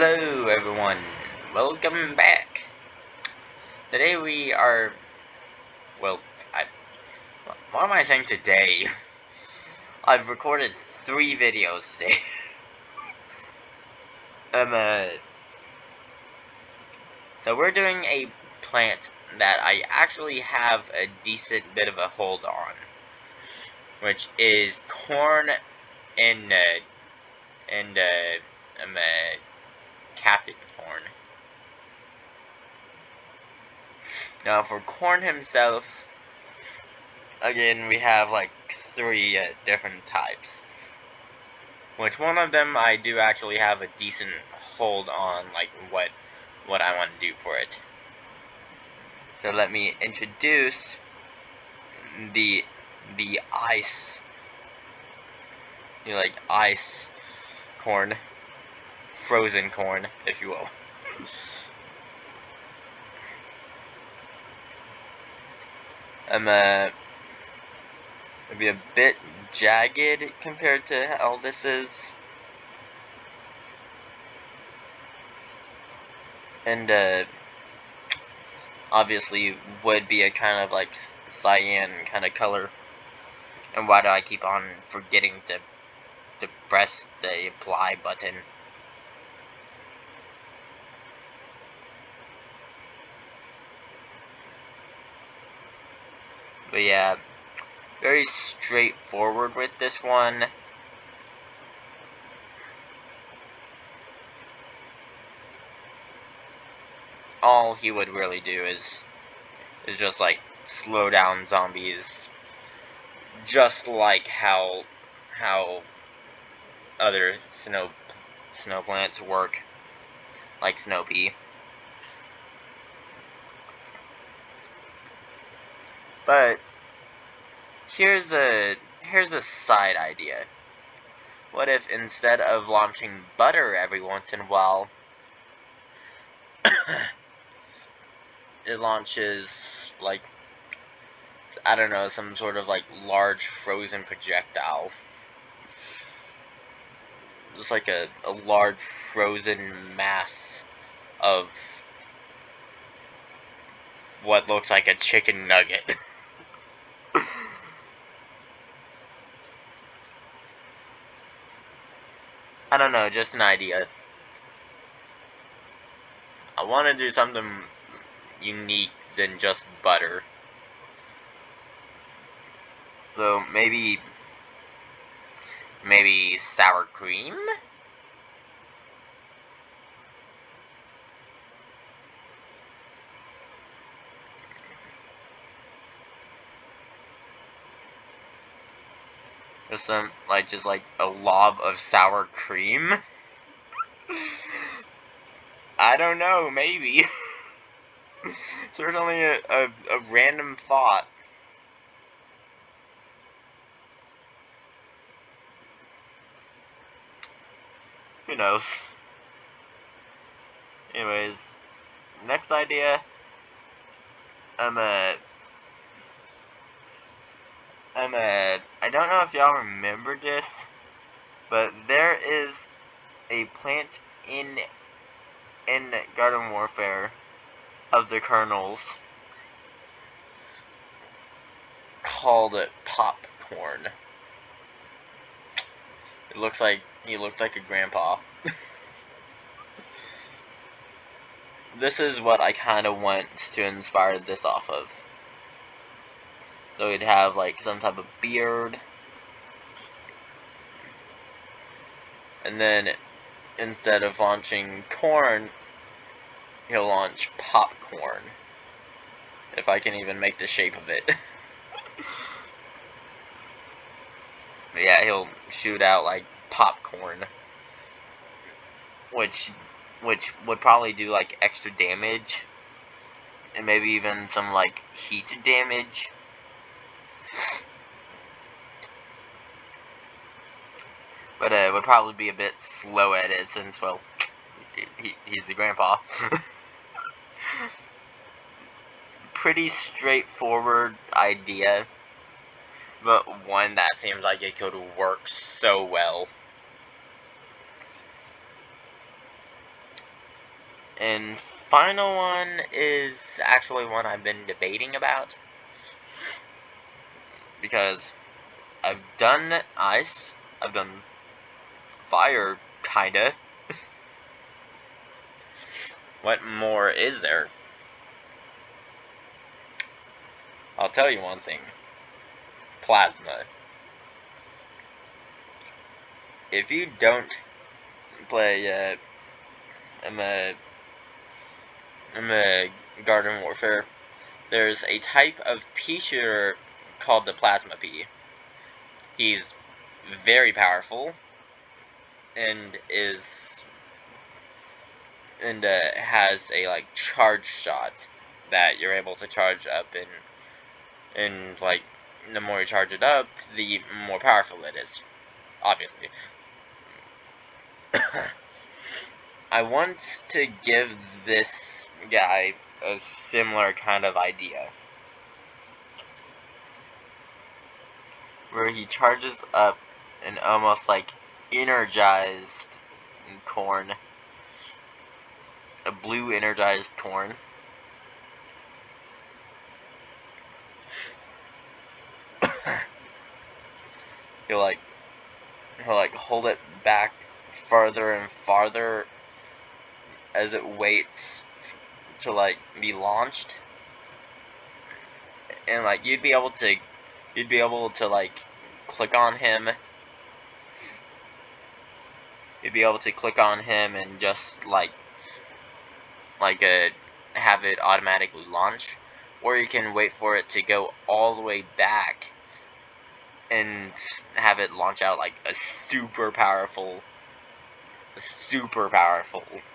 Hello everyone, welcome back. Today we are, well, what am I saying today? I've recorded 3 videos today. um, so we're doing a plant that I actually have a decent bit of a hold on, which is corn and Captain Corn. Now for corn himself, again we have like 3 different types. Which one of them I do actually have a decent hold on, like what I want to do for it. So let me introduce the ice, like ice corn, frozen corn, if you will. Maybe a bit jagged compared to how this is. And obviously would be a kind of like cyan kind of color. And why do I keep on forgetting to press the apply button? But yeah, very straightforward with this one. All he would really do is just like slow down zombies, just like how other snow plants work, like snow pea. But here's a side idea. What if instead of launching butter every once in a while, it launches, like, I don't know, some sort of like large frozen projectile. Just like a large frozen mass of what looks like a chicken nugget. I don't know, just an idea. I want to do something unique than just butter. So maybe sour cream? Or some, like, just like a lob of sour cream? I don't know, maybe. Certainly a random thought. Who knows? Anyways, next idea. I don't know if y'all remember this, but there is a plant in Garden Warfare of the kernels called popcorn. He looks like a grandpa. This is what I kind of want to inspire this off of. So he'd have like some type of beard, and then instead of launching corn, he'll launch popcorn. If I can even make the shape of it. Yeah, he'll shoot out like popcorn, which would probably do like extra damage, and maybe even some like heat damage. But it would probably be a bit slow at it since, well, he's the grandpa. Pretty straightforward idea, but one that seems like it could work so well. And final one is actually one I've been debating about, because I've done ice, I've done fire, kinda. What more is there? I'll tell you one thing. Plasma. If you don't play, I'm a Garden Warfare, there's a type of pea shooter called the Plasma Pea. He's very powerful, and has a like charge shot that you're able to charge up, and like the more you charge it up, the more powerful it is. Obviously. I want to give this guy a similar kind of idea, where he charges up an almost like energized corn, a blue energized corn. he'll like he'll like hold it back farther and farther as it waits to like be launched, and like you'd be able to like click on him. You'd be able to click on him and just like have it automatically launch, or you can wait for it to go all the way back and have it launch out like a super powerful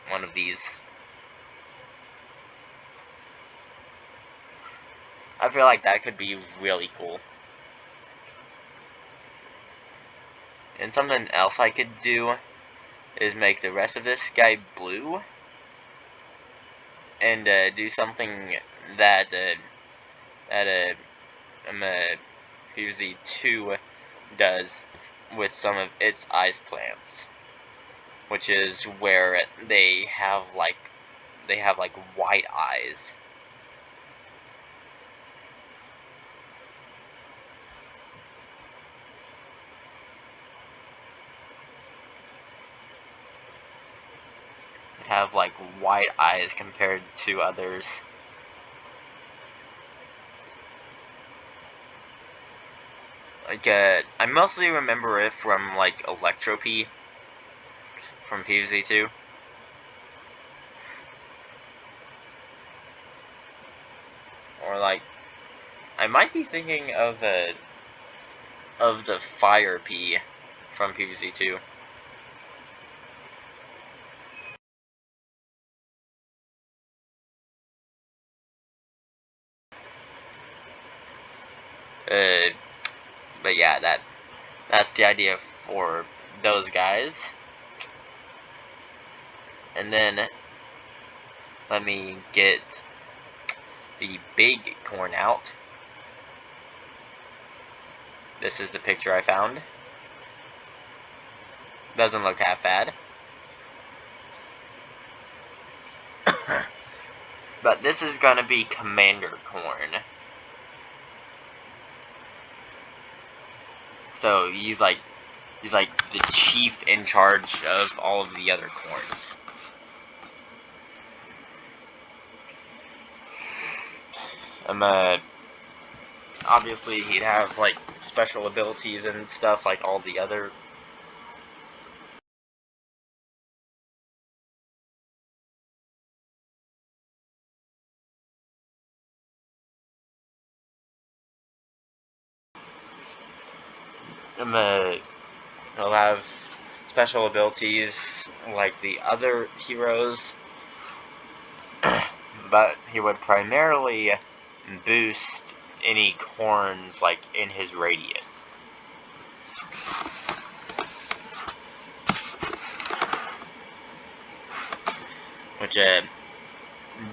one of these. I feel like that could be really cool. And something else I could do is make the rest of this guy blue, and do something that PVZ 2 does with some of its ice plants, which is where they have like white eyes. Have like white eyes compared to others. Like I mostly remember it from like Electropy from PVZ 2. Or like I might be thinking of the Fire P from PVZ 2. But yeah, that's the idea for those guys. And then let me get the big corn out. This is the picture I found. Doesn't look half bad. But this is gonna be Commander Corn. So he's like the chief in charge of all of the other corns. Obviously he'd have like special abilities and stuff like all the other. He'll have special abilities like the other heroes, but he would primarily boost any corns like in his radius. Which,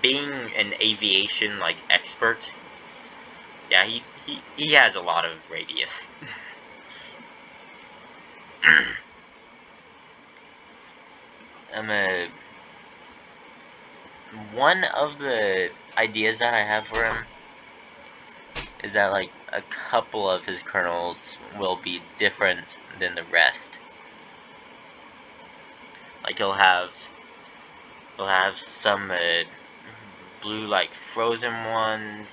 being an aviation like expert, yeah, he has a lot of radius. one of the ideas that I have for him is that, like, a couple of his kernels will be different than the rest. Like, he'll have some blue, like, frozen ones,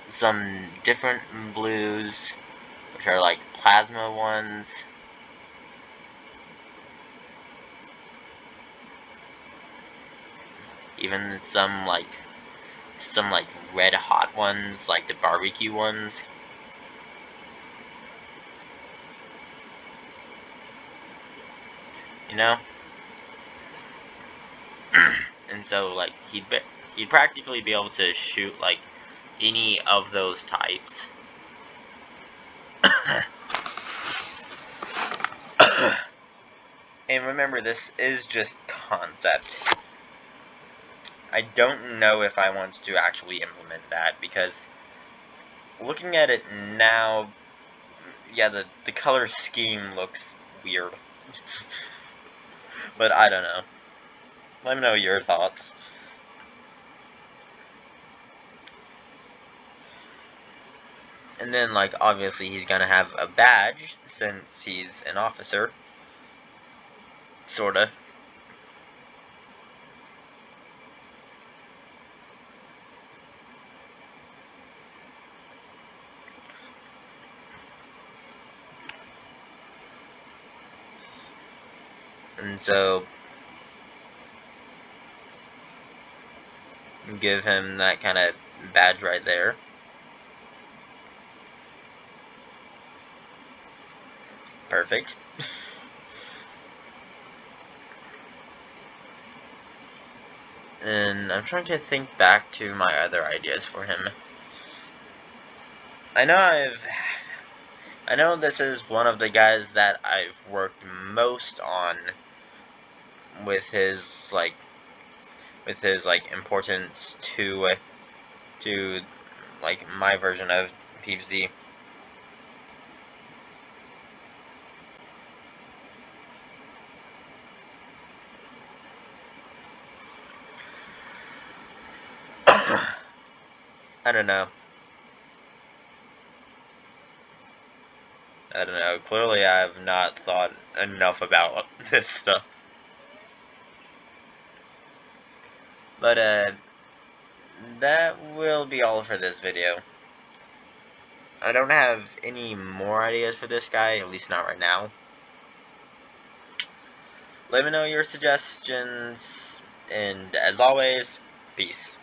some different blues, which are like plasma ones, even some like red hot ones, like the barbecue ones. You know? And so, like, he'd practically be able to shoot, like, any of those types. And remember, this is just concept. I don't know if I want to actually implement that, because looking at it now, yeah, the color scheme looks weird. But I don't know. Let me know your thoughts. And then, like, obviously he's gonna have a badge, since he's an officer. Sorta. And so, give him that kind of badge right there. Perfect. And I'm trying to think back to my other ideas for him. I know this is one of the guys that I've worked most on with his like importance to like my version of PVZ. I don't know. Clearly I have not thought enough about this stuff. But that will be all for this video. I don't have any more ideas for this guy, at least not right now. Let me know your suggestions, and as always, peace.